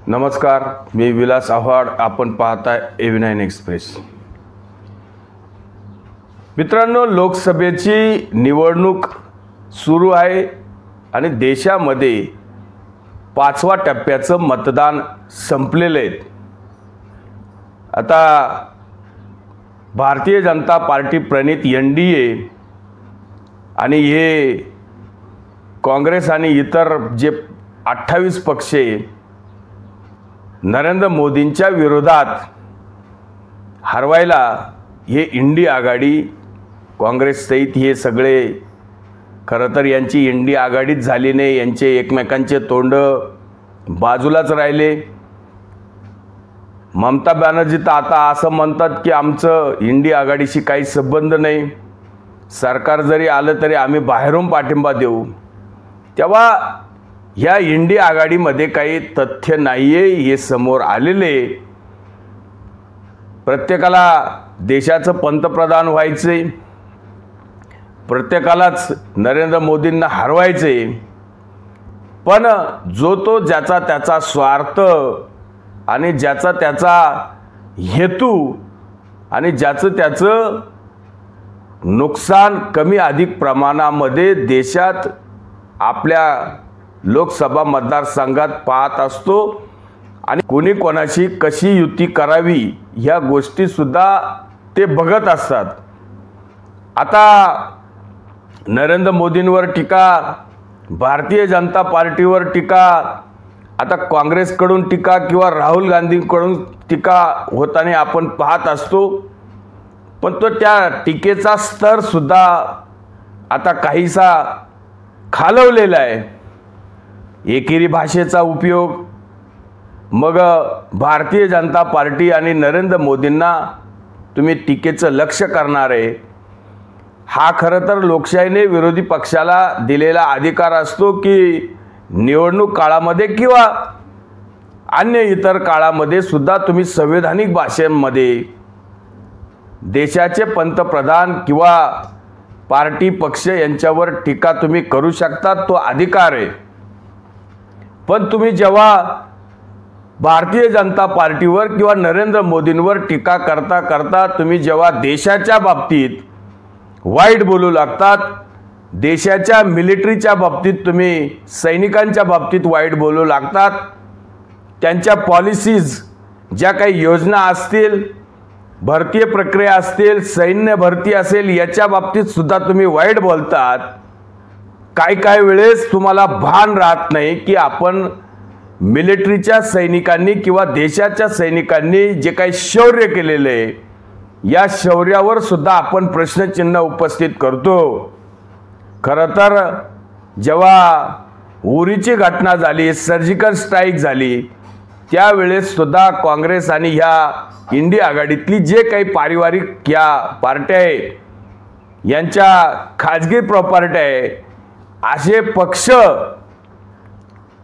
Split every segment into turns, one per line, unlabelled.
नमस्कार, मी विलास आव्हाड. आपण पाहताय AV9 एक्सप्रेस. मित्रांनो, लोकसभेची निवडणूक सुरू आहे आणि देशामध्ये 5व्या टप्प्याचं मतदान संपलेलं आहे. आता भारतीय जनता पार्टी प्रणित NDA आणि हे काँग्रेस आणि इतर जे 28 पक्ष नरेंद्र मोदींच्या विरोधात हरवायला हे इंडी आघाडी, काँग्रेस सहित हे सगळे खरं तर यांची इंडी आघाडीच झाली नाही. यांचे एकमेकांचे तोंड बाजूलाच राहिले. ममता बॅनर्जी तर आता असं म्हणतात की आमचं इंडी आघाडीशी काही संबंध नाही, सरकार जरी आलं तरी आम्ही बाहेरून पाठिंबा देऊ. तेव्हा ह्या इंडी आघाडीमध्ये काही तथ्य नाहीये हे समोर आलेले. प्रत्येकाला देशाचं पंतप्रधान व्हायचे, प्रत्येकालाच नरेंद्र मोदींना हरवायचे, पण जो तो ज्याचा त्याचा स्वार्थ आणि ज्याचा त्याचा हेतू आणि ज्याचं त्याचं नुकसान कमी अधिक प्रमाणामध्ये देशात आपल्या लोकसभा मतदारसंघात पाहत असतो आणि कोणी कोणाशी कशी युती करावी ह्या गोष्टी सुद्धा ते बघत असतात. आता नरेंद्र मोदींवर टीका, भारतीय जनता पार्टीवर टीका, आता काँग्रेसकडून टीका किंवा राहुल गांधींकडून टीका होताना आपण पाहत असतो. पण तो त्या टीकेचा स्तर सुद्धा आता काहीसा खालवलेला आहे. एकेरी भाषेचा उपयोग, मग भारतीय जनता पार्टी आणि नरेंद्र मोदींना तुम्ही टीकेचं लक्ष करणार आहे. हा खरं तर लोकशाहीने विरोधी पक्षाला दिलेला अधिकार असतो की निवडणूक काळामध्ये किंवा अन्य इतर काळामध्ये सुद्धा तुम्ही संवैधानिक भाषेमध्ये देशाचे पंतप्रधान किंवा पार्टी पक्ष यांच्यावर टीका तुम्ही करू शकता, तो अधिकार आहे. पण तुम्ही जेव्हा भारतीय जनता पार्टीवर किंवा नरेंद्र मोदींवर टीका करता करता तुम्ही जेव्हा देशाच्या बाबतीत वाईट बोलू लागतात, देशाच्या मिलिटरीच्या बाबतीत तुम्ही सैनिकांच्या बाबतीत वाईट बोलू लागतात, त्यांच्या पॉलिसीज ज्या काही योजना असतील, भरतीय प्रक्रिया असतील, सैन्य भरती असेल, याच्या बाबतीत सुद्धा तुम्ही वाईट बोलतात. काय वेळेस तुम्हाला भान राहत नाही की आपण मिलिटरीच्या सैनिकांनी किंवा देशाच्या सैनिकांनी जे काही शौर्य केलेले आहे, या शौर्यावर सुद्धा आपण प्रश्नचिन्ह उपस्थित करतो. खरं तर जेव्हा उरीची घटना झाली, सर्जिकल स्ट्राईक झाली, त्यावेळेस सुद्धा काँग्रेस आणि ह्या इंडी आघाडीतली जे काही पारिवारिक या पार्ट्या आहे, यांच्या खाजगी प्रॉपर्टी आहे, असे पक्ष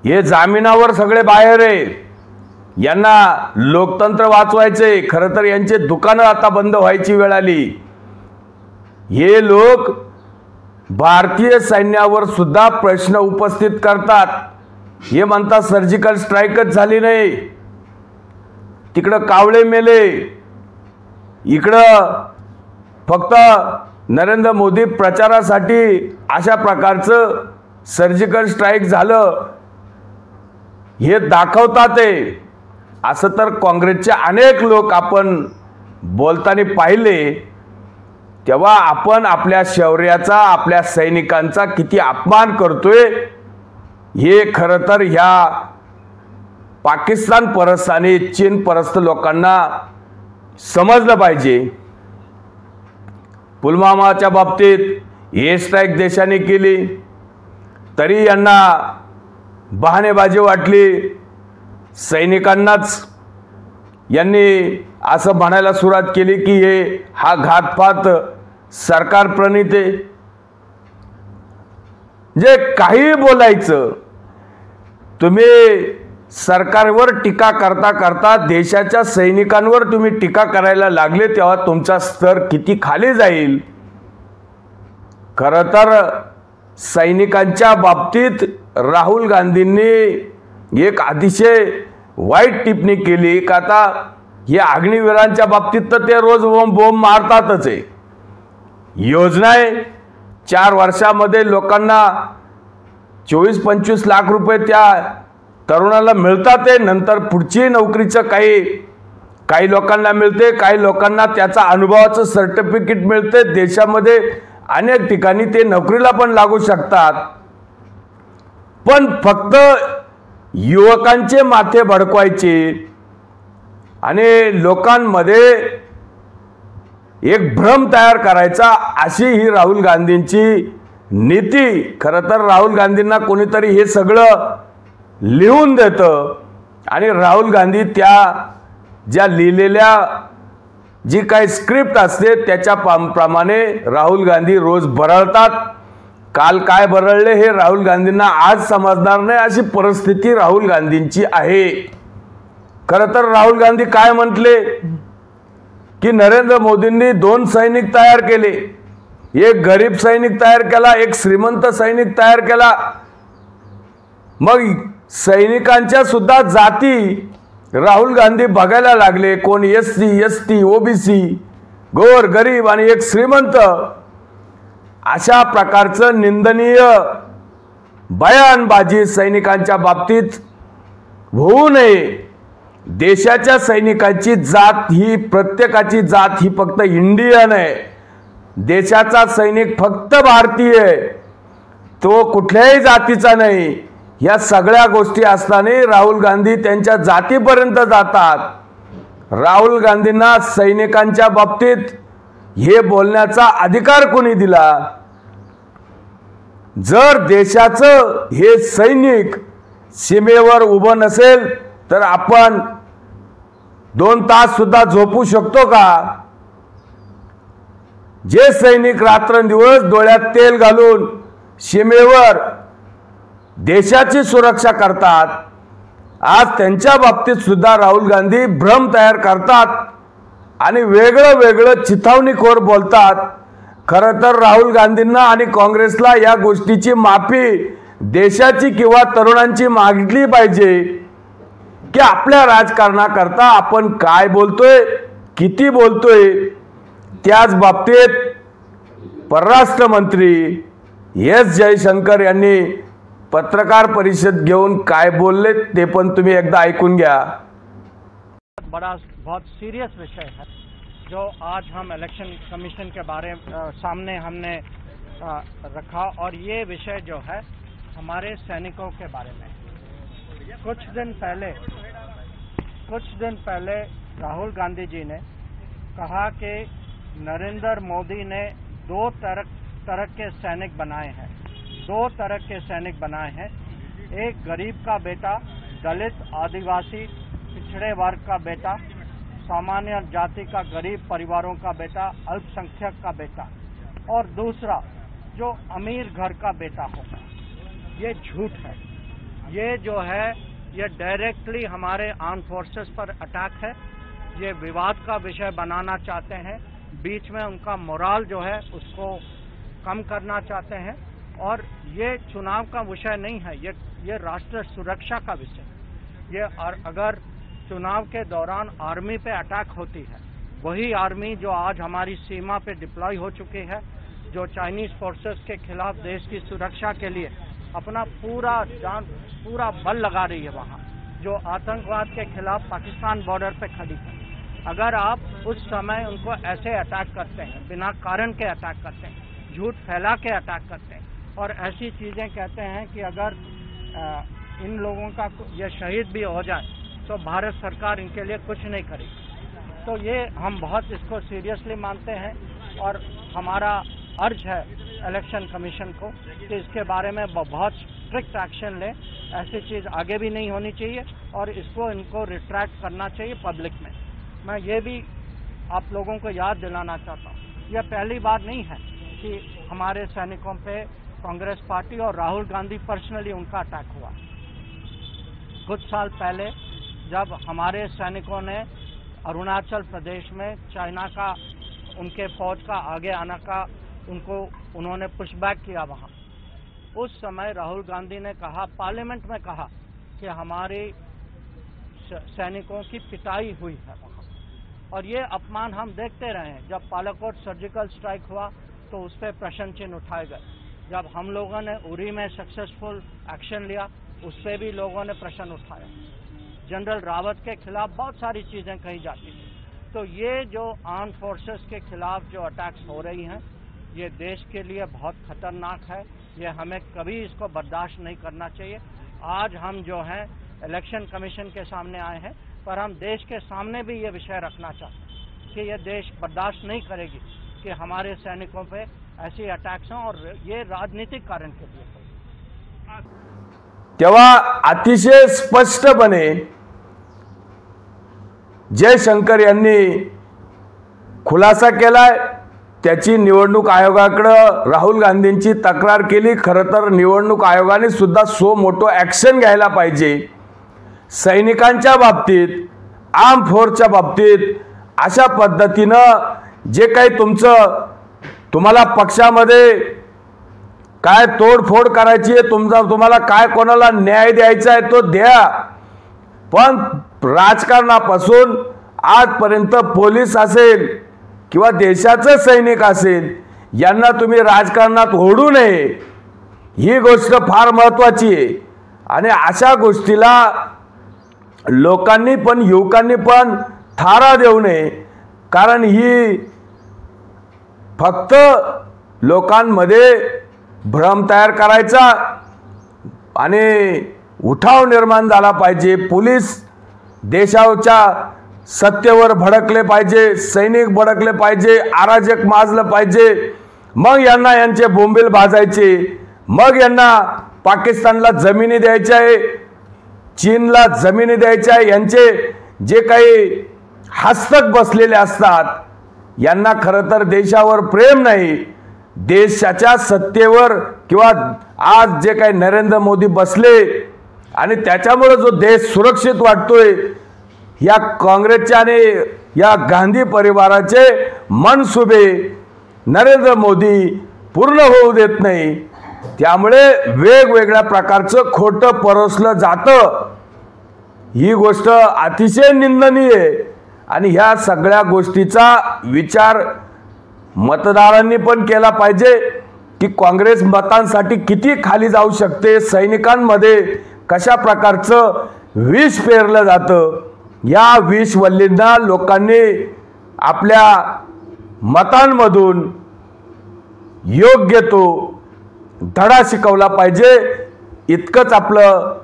हे जामिनावर सगळे बाहेर आहे. यांना लोकतंत्र वाचवायचे, खरं तर यांचे दुकानं आता बंद व्हायची वेळ आली. हे लोक भारतीय सैन्यावर सुद्धा प्रश्न उपस्थित करतात. हे म्हणतात सर्जिकल स्ट्राईकच झाली नाही, तिकडं कावळे मेले, इकडं फक्त नरेंद्र मोदी प्रचारासाठी अशा प्रकारचं सर्जिकल स्ट्राईक झालं हे दाखवतात. असं तर काँग्रेसचे अनेक लोक आपण बोलताना पाहिले. तेव्हा आपण आपल्या शौर्याचा, आपल्या सैनिकांचा किती अपमान करतोय हे खरं तर ह्या पाकिस्तान परस्त आणि चीन परस्त लोकांना समजलं पाहिजे. पुलवामाच्या बाबतीत एअर स्ट्राईक देशाने केली तरी यांना बहाणेबाजी वाटली. सैनिकांनाच यांनी असं म्हणायला सुरुवात केली की हा घातपात सरकार प्रणीत आहे. जे काही बोलायचं, तुम्ही सरकारवर टीका करता करता देशाच्या सैनिकांवर तुम्ही टीका करायला लागले तेव्हा तुमचा स्तर किती खाली जाईल. खरं तर सैनिकांच्या बाबतीत राहुल गांधींनी एक अतिशय वाईट टिप्पणी केली का आता हे अग्निवीरांच्या बाबतीत तर ते रोज बोंब मारतातच आहे। योजना आहे 4 वर्षामध्ये लोकांना 24-25 लाख रुपये त्या तरुणाला मिळतात आहे। नंतर पुढची नोकरीचं काही लोकांना मिळते, काही लोकांना त्याचा अनुभवाचं सर्टिफिकेट मिळते। देशामध्ये अनेक ठिकाणी ते नोकरीला पण लागू शकतात। पण फक्त युवकांचे माथे भडकवायचे आणि लोकांमध्ये एक भ्रम तयार करायचा, अशी ही राहुल गांधींची नीती। खरं तर राहुल गांधींना कोणीतरी हे सगळं लिहून देतं आणि राहुल गांधी त्या ज्या लिहिलेल्या जी काही स्क्रिप्ट असते त्याच्या प्रमाणे राहुल गांधी रोज बरळतात। काल काय बरळले हे राहुल गांधींना आज समजणार नाही, अशी परिस्थिती राहुल गांधींची आहे। खरं तर राहुल गांधी काय म्हटले की नरेंद्र मोदींनी 2 सैनिक तयार केले, एक गरीब सैनिक तयार केला, एक श्रीमंत सैनिक तयार केला। मग सैनिकांच्या सुद्धा जाती राहुल गांधी बघायला लागले, कोण SC ST OBC, गोर गरीब आणि एक श्रीमंत। अशा प्रकारचं निंदनीय बयानबाजी सैनिकांच्या बाबतीत होऊ नये। देशाच्या सैनिकांची जात ही प्रत्येकाची जात ही फक्त इंडियन आहे। देशाचा सैनिक फक्त भारतीय आहे, तो कुठल्याही जातीचा नाही। या सगळ्या गोष्टी असताना राहुल गांधी त्यांच्या जातीपर्यंत जातात। राहुल गांधींना सैनिकांच्या बाबतीत हे बोलण्याचा अधिकार कोणी दिला? जर देशाचं हे सैनिक सीमेवर उभं नसेल तर आपण 2 तास सुद्धा झोपू शकतो का? जे सैनिक रात्रंदिवस डोळ्यात तेल घालून सीमेवर देशाची सुरक्षा करतात, आज त्यांच्या बाबतीत सुद्धा राहुल गांधी भ्रम तयार करतात आणि वेगळं चिथावणीखोर बोलतात। खरं तर राहुल गांधींना आणि काँग्रेसला या गोष्टीची माफी देशाची किंवा तरुणांची मागितली पाहिजे की आपल्या राजकारणाकरता आपण काय बोलतोय, किती बोलतोय। त्याच बाबतीत परराष्ट्र मंत्री एस जयशंकर यांनी पत्रकार परिषद घेऊन काय बोलले ते पण तुम्ही एकदा ऐकून घ्या।
बहुत सीरियस विषय है जो आज हम इलेक्शन कमीशन के बारे सामने हमने रखा, और ये विषय जो है हमारे सैनिकों के बारे में। कुछ दिन पहले राहुल गांधी जी ने कहा कि नरेंद्र मोदी ने 2 तरह के सैनिक बनाए हैं। 2 तरह के सैनिक बनाए हैं, एक गरीब का बेटा, दलित आदिवासी पिछड़े वर्ग का बेटा, सामान्य जाति का गरीब परिवारों का बेटा, अल्पसंख्यक का बेटा, और दूसरा जो अमीर घर का बेटा होगा। ये झूठ है। ये जो है ये डायरेक्टली हमारे आर्म फोर्सेस पर अटैक है। ये विवाद का विषय बनाना चाहते हैं, बीच में उनका मोराल जो है उसको कम करना चाहते हैं, और ये चुनाव का विषय नहीं है, ये राष्ट्र सुरक्षा का विषय। ये अगर चुनाव के दौरान आर्मी पे अटैक होती है, वही आर्मी जो आज हमारी सीमा पे डिप्लॉय हो चुकी है, जो चाइनीज फोर्सेस के खिलाफ देश की सुरक्षा के लिए अपना पूरा बल लगा रही है वहाँ, जो आतंकवाद के खिलाफ पाकिस्तान बॉर्डर पे खड़ी है। अगर आप उस समय उनको ऐसे अटैक करते हैं, बिना कारण के अटैक करते हैं, झूठ फैला के अटैक करते हैं और ऐसी चीज़ें कहते हैं कि अगर इन लोगों का ये शहीद भी हो जाए तो भारत सरकार इनके लिए कुछ नहीं करेगी, तो ये हम बहुत इसको सीरियसली मानते हैं। और हमारा अर्ज है इलेक्शन कमीशन को कि इसके बारे में बहुत स्ट्रिक्ट एक्शन ले। ऐसी चीज़ आगे भी नहीं होनी चाहिए और इनको रिट्रैक्ट करना चाहिए पब्लिक में। मैं ये भी आप लोगों को याद दिलाना चाहता हूँ, यह पहली बार नहीं है कि हमारे सैनिकों पे कांग्रेस पार्टी और राहुल गांधी पर्सनली उनका अटैक हुआ। कुछ साल पहले जब हमारे सैनिकों ने अरुणाचल प्रदेश में चाइना का उनके फौज का आगे आने का उन्होंने पुशबैक किया वहाँ, उस समय राहुल गांधी ने कहा, पार्लियामेंट में कहा कि हमारी सैनिकों की पिटाई हुई है वहाँ, और ये अपमान हम देखते रहे हैं। जब पालाकोट सर्जिकल स्ट्राइक हुआ तो उस पर प्रश्न चिन्ह उठाए गए। जब हम लोगों ने उरी में सक्सेसफुल एक्शन लिया उस पर भी लोगों ने प्रश्न उठाया। जनरल रावत के खिलाफ बहुत सारी चीज़ें कही जाती थी। तो ये जो आर्म फोर्सेस के खिलाफ जो अटैक्स हो रही हैं ये देश के लिए बहुत खतरनाक है। ये हमें कभी इसको बर्दाश्त नहीं करना चाहिए। आज हम जो हैं इलेक्शन कमीशन के सामने आए हैं, पर हम देश के सामने भी ये विषय रखना चाहते हैं कि ये देश बर्दाश्त नहीं करेगी कि हमारे सैनिकों पे ऐसे अटैक्स हों, और ये राजनीतिक कारण के लिए।
तेव्हा अतिशय स्पष्टपणे जयशंकर यांनी खुलासा केलाय। त्याची निवडणूक आयोगाकडे राहुल गांधींची तक्रार केली। खरं तर निवडणूक आयोगाने सुद्धा सो मोठो ॲक्शन घ्यायला पाहिजे। सैनिकांच्या बाबतीत, आर्म फोर्सच्या बाबतीत अशा पद्धतीनं जे काही तुम्हाला पक्षामध्ये काय तोडफोड करायची आहे, तुम्हाला काय कोणाला न्याय द्यायचा आहे तो द्या, पण राजकारणापासून आजपर्यंत पोलीस असेल किंवा देशाचे सैनिक असेल यांना तुम्ही राजकारणात ओढू नये, ही गोष्ट फार महत्त्वाची आहे। आणि अशा गोष्टीला लोकांनी पण, युवकांनी पण थारा देऊ नये, कारण ही फक्त लोकांमध्ये भ्रम तयार करायचा आणि उठाव निर्माण झाला पाहिजे। पोलीस देशाच्या सत्तेवर भडकले पाहिजे, सैनिक भडकले पाहिजे, अराजक माजलं पाहिजे, मग यांना यांचे बोंबील भाजायचे, मग यांना पाकिस्तानला जमिनी द्यायच्या आहे, चीनला जमिनी द्यायच्या आहे। यांचे जे काही हस्तक बसलेले असतात यांना खरं तर देशावर प्रेम नाही, देशाच्या सत्तेवर किंवा आज जे काही नरेंद्र मोदी बसले आणि त्याच्यामुळे जो देश सुरक्षित वाटतोय, या काँग्रेसच्या आणि या गांधी परिवाराचे मनसुबे नरेंद्र मोदी पूर्ण होऊ देत नाही। त्यामुळे वेगवेगळ्या प्रकारचं खोटं परोसलं जातं। ही गोष्ट अतिशय निंदनीय आहे आणि ह्या सगळ्या गोष्टीचा विचार मतदारांनी पण केला पाहिजे की काँग्रेस मतांसाठी किती खाली जाऊ शकते, सैनिकांमध्ये कशा प्रकारचं विष पेरलं जातं। या विषवल्लींना लोकांनी आपल्या मतांमधून योग्य तो धडा शिकवला पाहिजे। इतकंच आपलं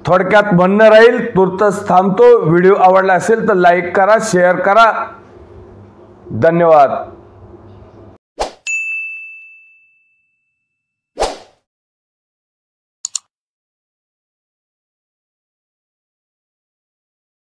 थोडक्यात म्हणणं राहील। तुर्तच थांबतो। व्हिडिओ आवडला असेल तर लाईक करा, शेअर करा। धन्यवाद।